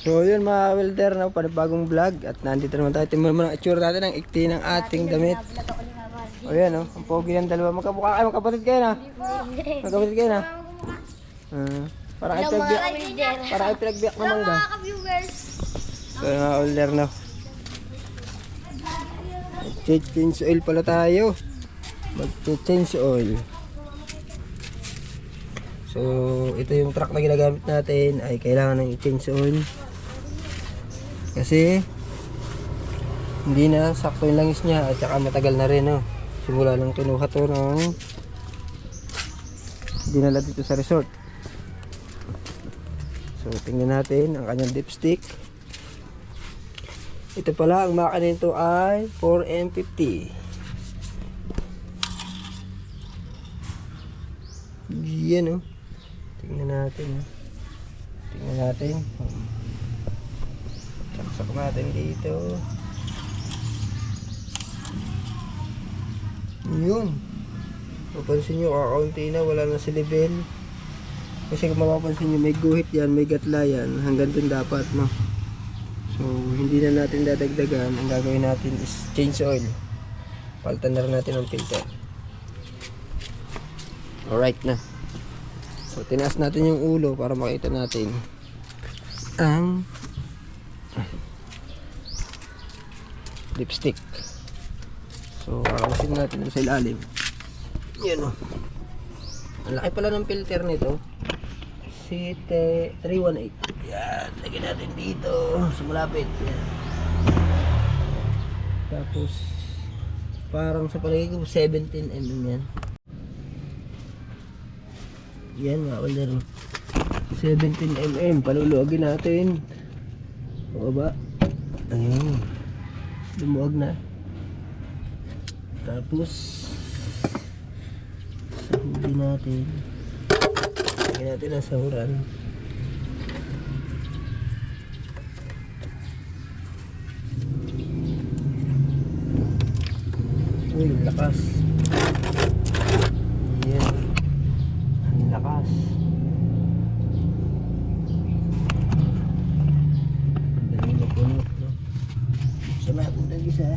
So yun mga welder, no, panibagong vlog. At nandito naman tayo. Tingnan mo na itsura natin ang ikti ng ating damit. O yan, no, ang pogi ng dalawa. Magkamukha kayo, magkapatid kayo na. Magkapatid kayo na. Para kayo pinagbiyak na mangga. So yun mga welder, no. Mag-change oil pala tayo. Mag-change oil. So ito yung truck na ginagamit natin, ay kailangan ng i-change oil. Kasi hindi na sakto yung langis niya at saka matagal na rin, no? Simula nang kinuha to ng dinala dito sa resort. So tingnan natin ang kanyang dipstick. Ito pala, ang makina nito ay 4M50. Yan, no? Tingnan natin. Tingnan natin. Saksak natin dito. Yun. Mapansin nyo, kakaunti na, wala na si level. Kasi kung mapapansin nyo, may guhit yan, may gatla yan. Hanggang dun dapat, no? So, hindi na natin dadagdagan. Ang gagawin natin is change oil. Palitan na rin natin ang filter. Alright na. So, tinaas natin yung ulo para makita natin ang lipstick. So, kakasin natin sa ilalim. Yan, o. Ang laki pala ng filter nito. CT318. Yan, lagyan natin dito sa malapit. Yan. Tapos parang sa palagay ko 17mm yan. Yan mga welder, 17mm. Paluluagin natin. Baba. Ayun, lumuwag na. Tapos sahugin natin. Lagyan natin ang sahuran. Uy, lakas. Yan. Ang lakas. Dali na punot, no? Sa natin tag-isa.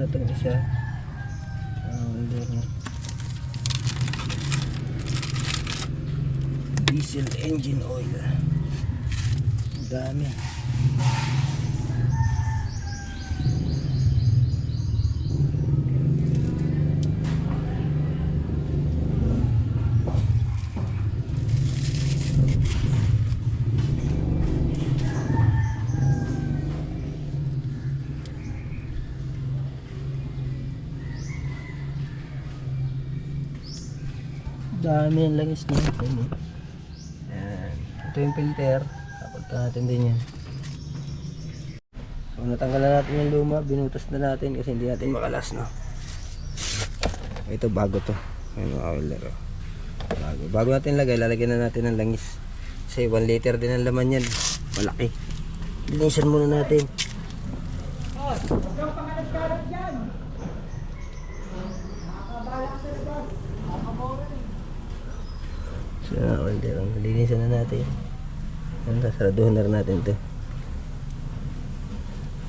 Itong isa diesel engine oil. Ang dami. Dami ang langis niya. Ayan. Ito yung filter. Kapagka natin din yan. So natanggalan natin yung luma. Binutas na natin kasi hindi natin makalas, no? Ito bago to. Ayan mga welder. Bago natin lagay, lalagyan na natin ng langis. Kasi 1 liter din ang laman yan. Malaki. Linisan muna natin. So, linisan na natin. Sasaraduhan na rin natin ito.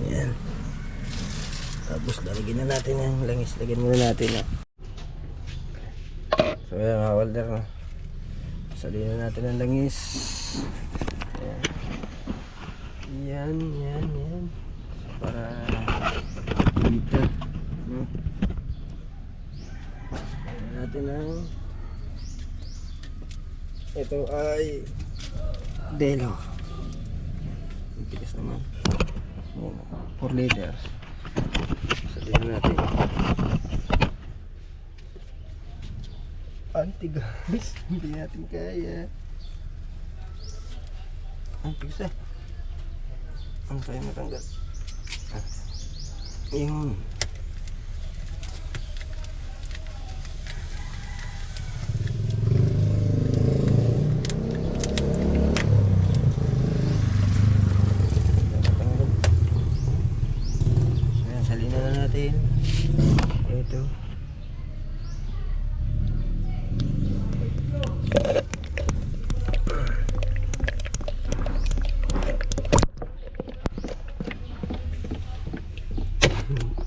Ayan. Tapos lalagyan na natin ang langis. Lagyan muna natin. So ayan mga welder, no? Salin na natin ang langis. Ayan. Yan. So, para dito, no? Lagyan natin ang ito ay Delo. Ang bilis naman. 4 liter. Sabihin natin. Anti-gas. Hindi natin kaya. Ang pisa. Ang kaya matanggal. Yun. dito.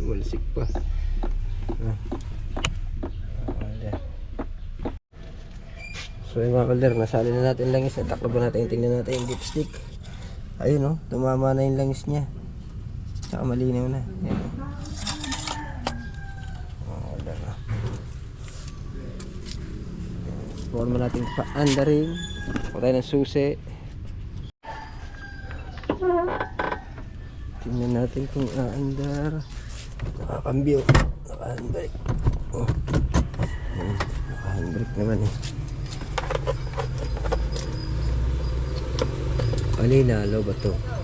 Walsik pa. So yung mga kalder, nasali na natin langis. Nataklo ba natin? Tingnan natin yung dipstick. Ayun oh, tumama na yung langis niya. Saka malinaw na. Ayan oh. Kalder na. Forma natin pa-andaring. Patay ng susi. Tingnan natin kung aandar. Nakakambyo. Naka-handbrake. Oh. Naka-handbrake naman eh. Kanina, low ba to?